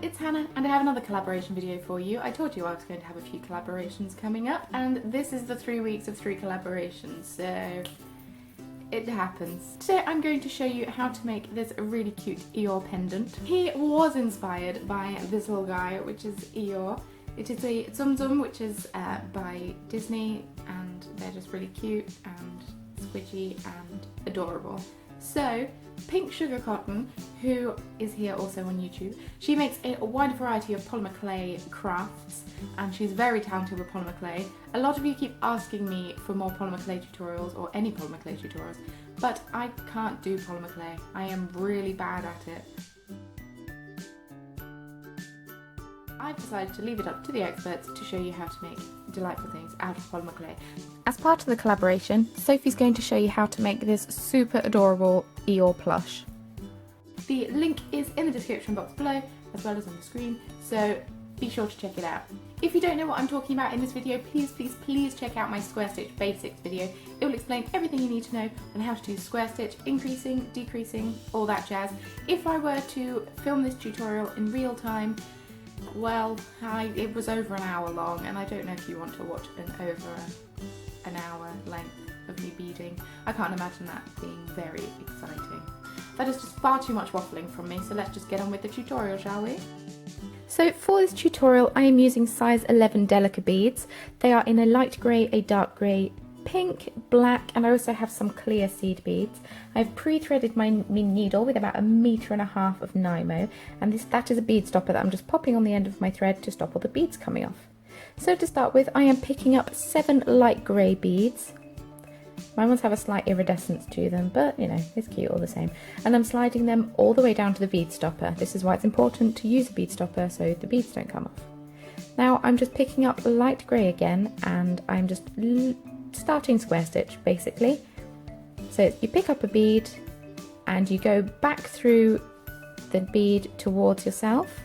it's Hannah and I have another collaboration video for you. I told you I was going to have a few collaborations coming up and this is the 3 weeks of 3 collaborations, so it happens. Today I'm going to show you how to make this really cute Eeyore pendant. He was inspired by this little guy, which is Eeyore. It is a Tsum Tsum, which is by Disney, and they're just really cute and squidgy and adorable. So, Pink Sugar Cotton, who is here also on YouTube, she makes a wide variety of polymer clay crafts and she's very talented with polymer clay. A lot of you keep asking me for more polymer clay tutorials or any polymer clay tutorials, but I can't do polymer clay. I am really bad at it. I've decided to leave it up to the experts to show you how to make delightful things out of polymer clay. As part of the collaboration, Sophie's going to show you how to make this super adorable Eeyore plush. The link is in the description box below, as well as on the screen, so be sure to check it out. If you don't know what I'm talking about in this video, please check out my square stitch basics video. It will explain everything you need to know on how to do square stitch, increasing, decreasing, all that jazz. If I were to film this tutorial in real time, well, it was over an hour long, and I don't know if you want to watch over an hour length of me beading. I can't imagine that being very exciting. That is just far too much waffling from me, so let's just get on with the tutorial, shall we? So for this tutorial I am using size 11 Delica beads. They are in a light grey, a dark grey, pink, black, and I also have some clear seed beads. I've pre-threaded my needle with about 1.5 meters of Nymo, and that is a bead stopper that I'm just popping on the end of my thread to stop all the beads coming off. So to start with, I am picking up 7 light grey beads. My ones have a slight iridescence to them, but you know, it's cute all the same. And I'm sliding them all the way down to the bead stopper. This is why it's important to use a bead stopper so the beads don't come off. Now I'm just picking up light grey again, and I'm just starting square stitch basically. So you pick up a bead and you go back through the bead towards yourself,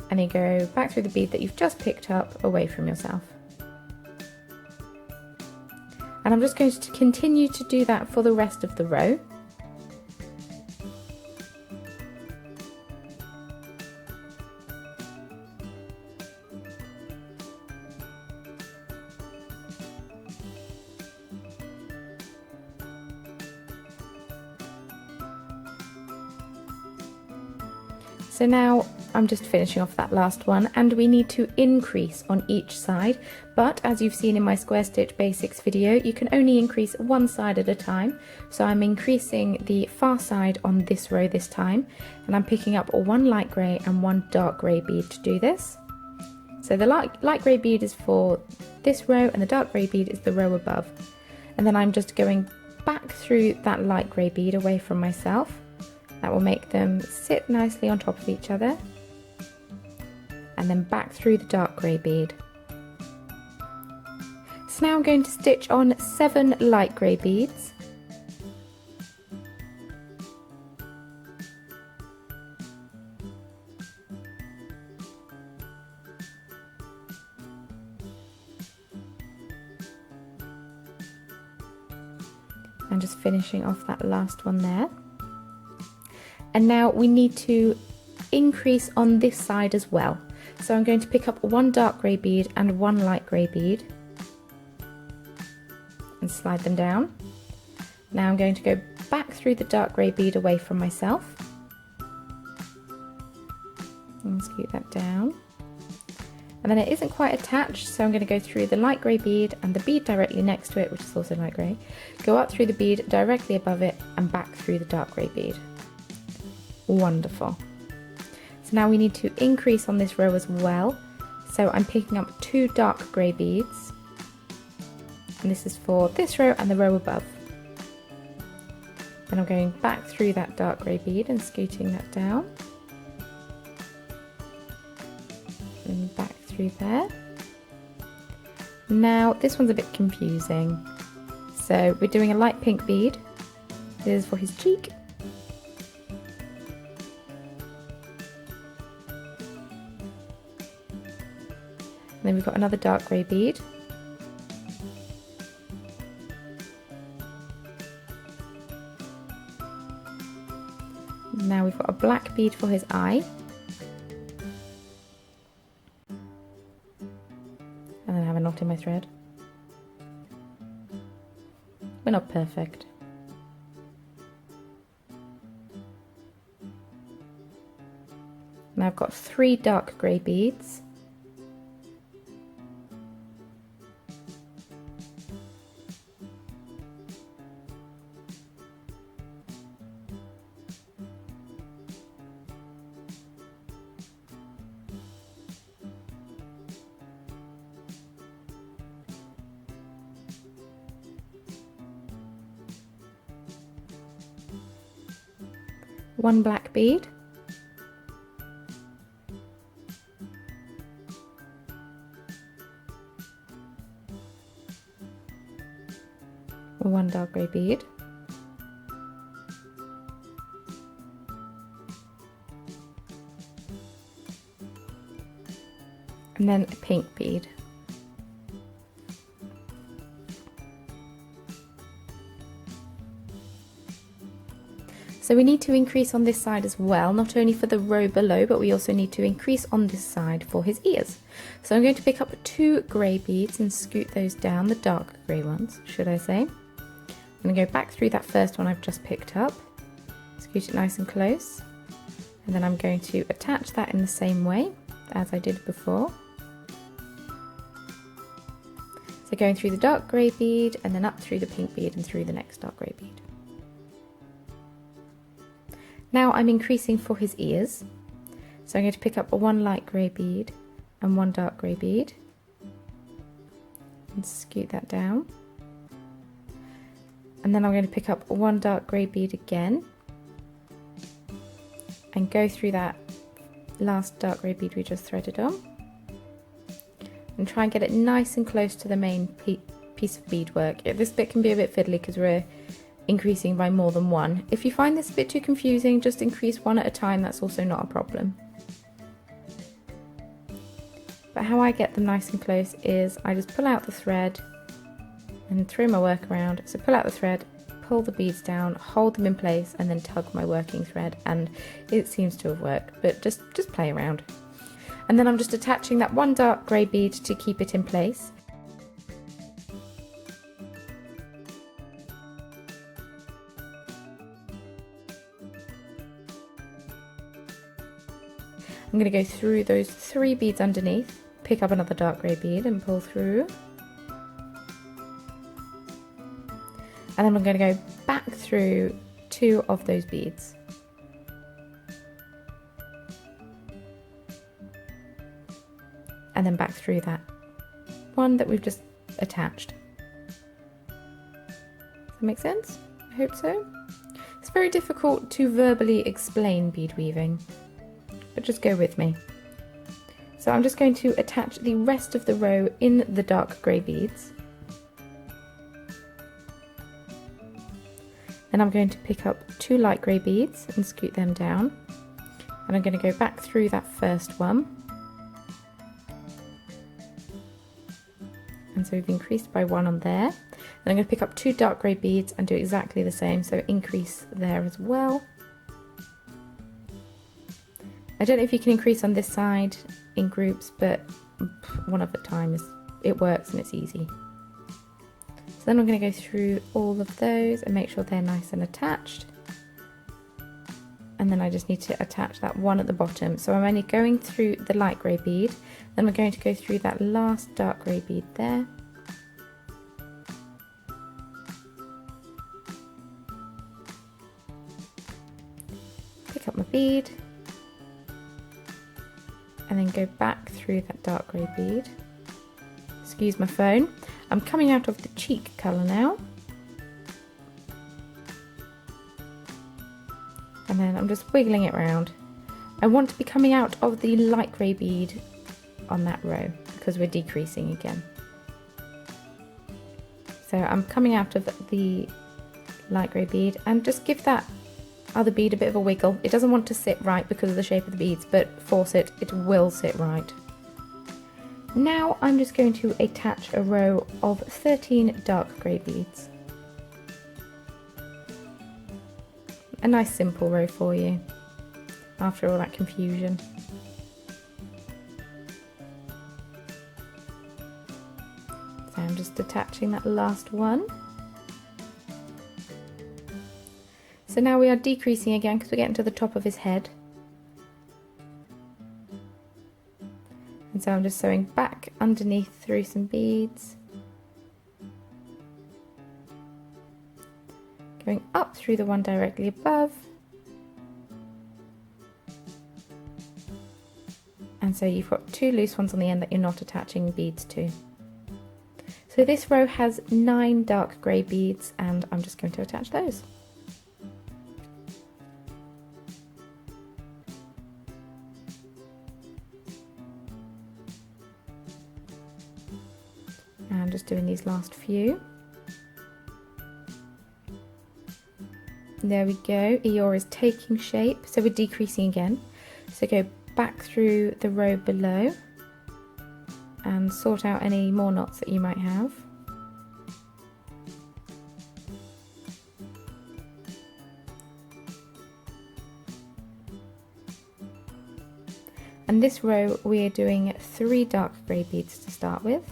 and you go back through the bead that you've just picked up away from yourself. And I'm just going to continue to do that for the rest of the row. So now I'm just finishing off that last one, and we need to increase on each side, but as you've seen in my square stitch basics video, you can only increase one side at a time. So I'm increasing the far side on this row this time, and I'm picking up 1 light grey and 1 dark grey bead to do this. So the light grey bead is for this row and the dark grey bead is the row above. And then I'm just going back through that light grey bead away from myself. That will make them sit nicely on top of each other, and then back through the dark grey bead. So now I'm going to stitch on 7 light grey beads. And just finishing off that last one there. And now we need to increase on this side as well. So I'm going to pick up 1 dark grey bead and 1 light grey bead and slide them down. Now I'm going to go back through the dark grey bead away from myself and scoot that down. And then it isn't quite attached, so I'm going to go through the light grey bead and the bead directly next to it, which is also light grey, go up through the bead directly above it and back through the dark grey bead. Wonderful. So now we need to increase on this row as well. So I'm picking up 2 dark grey beads, and this is for this row and the row above. Then I'm going back through that dark grey bead and scooting that down. And back through there. Now this one's a bit confusing. So we're doing a light pink bead. This is for his cheek. And then we've got another dark grey bead. Now we've got a black bead for his eye. And then I have a knot in my thread. We're not perfect. Now I've got 3 dark grey beads. One black bead, one dark grey bead, and then a pink bead. So we need to increase on this side as well, not only for the row below, but we also need to increase on this side for his ears. So I'm going to pick up 2 grey beads and scoot those down, the dark grey ones, should I say. I'm going to go back through that first one I've just picked up, scoot it nice and close, and then I'm going to attach that in the same way as I did before. So going through the dark grey bead and then up through the pink bead and through the next dark grey bead. Now I'm increasing for his ears, so I'm going to pick up 1 light grey bead and 1 dark grey bead and scoot that down, and then I'm going to pick up 1 dark grey bead again and go through that last dark grey bead we just threaded on and try and get it nice and close to the main piece of beadwork. This bit can be a bit fiddly because we're increasing by more than 1. If you find this a bit too confusing, just increase 1 at a time, that's also not a problem. But how I get them nice and close is I just pull out the thread and throw my work around. So pull out the thread, pull the beads down, hold them in place, and then tug my working thread, and it seems to have worked, but just play around. And then I'm just attaching that 1 dark grey bead to keep it in place. I'm going to go through those 3 beads underneath, pick up another dark grey bead and pull through. And then I'm going to go back through 2 of those beads. And then back through that one that we've just attached. Does that make sense? I hope so. It's very difficult to verbally explain bead weaving, but just go with me. So I'm just going to attach the rest of the row in the dark grey beads. Then I'm going to pick up 2 light grey beads and scoot them down. And I'm going to go back through that first one. And so we've increased by 1 on there. Then I'm going to pick up 2 dark grey beads and do exactly the same, so increase there as well. I don't know if you can increase on this side in groups, but 1 at a time it works and it's easy. So then I'm going to go through all of those and make sure they're nice and attached. And then I just need to attach that 1 at the bottom. So I'm only going through the light grey bead, then I'm going to go through that last dark grey bead there. Pick up my bead. And then go back through that dark grey bead. Excuse my phone. I'm coming out of the cheek colour now. And then I'm just wiggling it around. I want to be coming out of the light grey bead on that row because we're decreasing again. So I'm coming out of the light grey bead and just give that other bead a bit of a wiggle. It doesn't want to sit right because of the shape of the beads, but force it, it will sit right. Now I'm just going to attach a row of 13 dark grey beads. a nice simple row for you after all that confusion. So I'm just attaching that last one. So now we are decreasing again because we're getting to the top of his head. And so I'm just sewing back underneath through some beads. Going up through the one directly above. And so you've got two loose ones on the end that you're not attaching beads to. So this row has 9 dark grey beads and I'm just going to attach those. And I'm just doing these last few. There we go, Eeyore is taking shape, so we're decreasing again. So go back through the row below and sort out any more knots that you might have. And this row we are doing 3 dark grey beads to start with.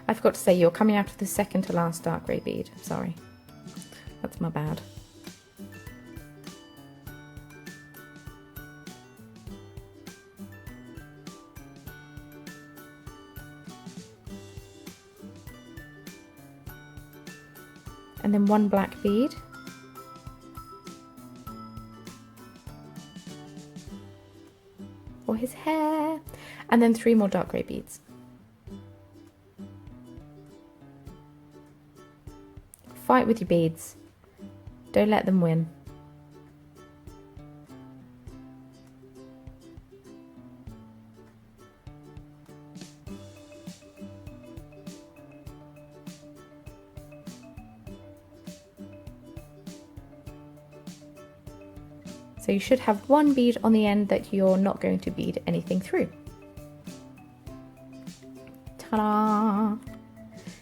I forgot to say you're coming out of the second to last dark grey bead, sorry, that's my bad. And then 1 black bead. For his hair. And then 3 more dark grey beads. Fight with your beads. Don't let them win. So you should have 1 bead on the end that you're not going to bead anything through. Ta-da!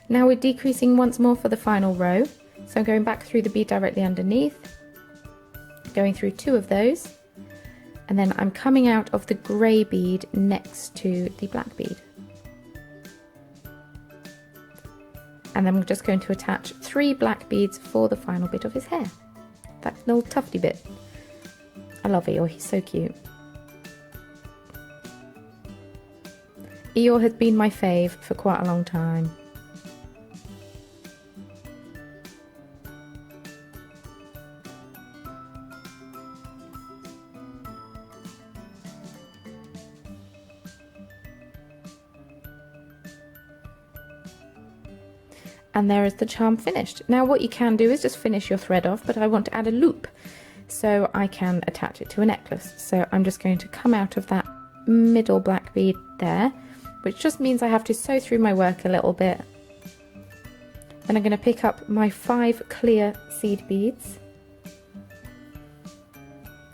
Now we're decreasing once more for the final row. So I'm going back through the bead directly underneath, going through 2 of those, and then I'm coming out of the grey bead next to the black bead. And then I'm just going to attach 3 black beads for the final bit of his hair. That little tufty bit. I love Eeyore, he's so cute. Eeyore has been my fave for quite a long time. And there is the charm finished. Now what you can do is just finish your thread off, but I want to add a loop so I can attach it to a necklace. So I'm just going to come out of that middle black bead there, which just means I have to sew through my work a little bit. Then I'm going to pick up my 5 clear seed beads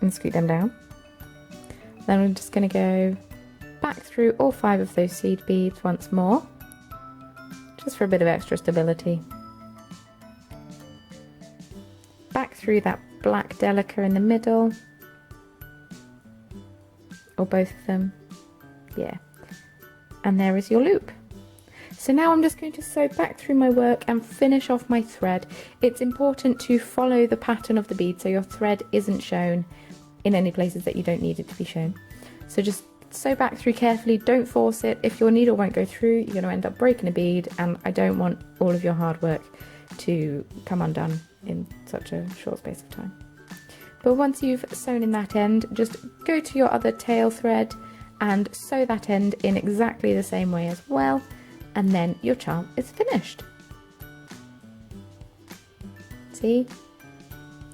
and scoot them down. Then I'm just going to go back through all 5 of those seed beads once more, just for a bit of extra stability. Back through that black Delica in the middle, or both of them, yeah. And there is your loop. So now I'm just going to sew back through my work and finish off my thread. It's important to follow the pattern of the bead so your thread isn't shown in any places that you don't need it to be shown. So just sew back through carefully, don't force it. If your needle won't go through, you're going to end up breaking a bead, and I don't want all of your hard work to come undone in such a short space of time. But once you've sewn in that end, just go to your other tail thread and sew that end in exactly the same way as well, and then your charm is finished. See?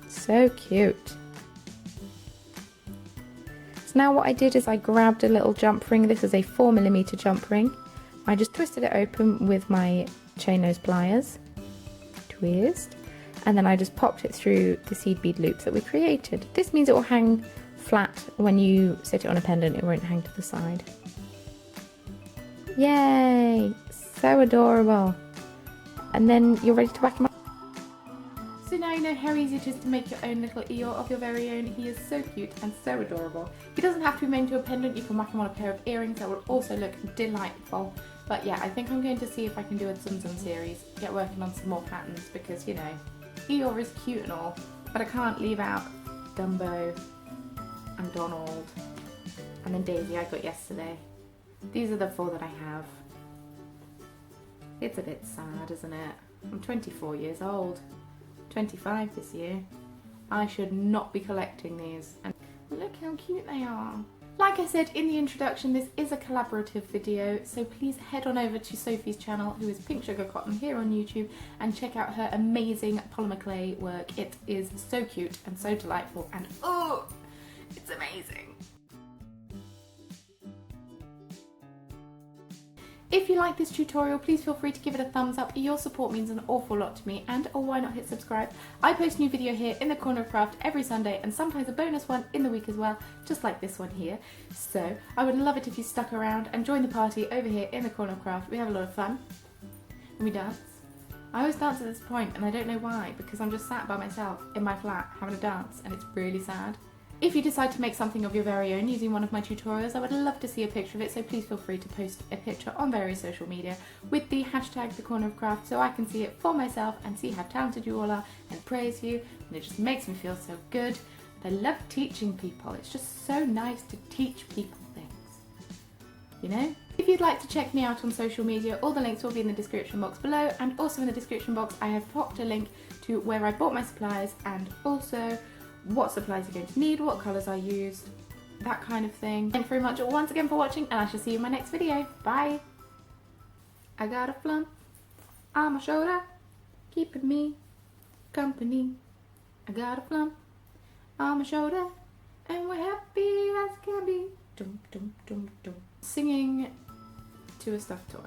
So cute. So now what I did is I grabbed a little jump ring. This is a 4mm jump ring. I just twisted it open with my chain nose pliers. Twist. And then I just popped it through the seed bead loops that we created. This means it will hang flat when you sit it on a pendant, it won't hang to the side. Yay! So adorable. And then you're ready to whack them up. So now you know how easy it is to make your own little Eeyore of your very own. He is so cute and so adorable. He doesn't have to be made into a pendant. You can whack him on a pair of earrings. That will also look delightful. But yeah, I think I'm going to see if I can do a Tsum Tsum series. Get working on some more patterns because, you know, Eeyore is cute and all. But I can't leave out Dumbo and Donald and then Daisy I got yesterday. These are the 4 that I have. It's a bit sad, isn't it? I'm 24 years old. 25 this year. I should not be collecting these. And look how cute they are. Like I said in the introduction, this is a collaborative video, so please head on over to Sophie's channel, who is Pink Sugar Cotton, here on YouTube, and check out her amazing polymer clay work. It is so cute and so delightful, and oh, it's amazing. If you like this tutorial, please feel free to give it a thumbs up. Your support means an awful lot to me, and or why not hit subscribe. I post a new video here in the Corner of Craft every Sunday, and sometimes a bonus one in the week as well, just like this one here. So I would love it if you stuck around and joined the party over here in the Corner of Craft. We have a lot of fun and we dance. I always dance at this point, and I don't know why, because I'm just sat by myself in my flat having a dance, and it's really sad. If you decide to make something of your very own using one of my tutorials, I would love to see a picture of it, so please feel free to post a picture on various social media with the hashtag #TheCornerOfCraft so I can see it for myself and see how talented you all are and praise you, and it just makes me feel so good. I love teaching people. It's just so nice to teach people things, you know? If you'd like to check me out on social media, all the links will be in the description box below, and also in the description box I have popped a link to where I bought my supplies and also what supplies you're going to need, what colours I used, that kind of thing. Thank you very much once again for watching, and I shall see you in my next video. Bye! I got a flump on my shoulder, keeping me company. I got a flump on my shoulder, and we're happy as can be. Dum, dum, dum, dum. Singing to a stuffed toy.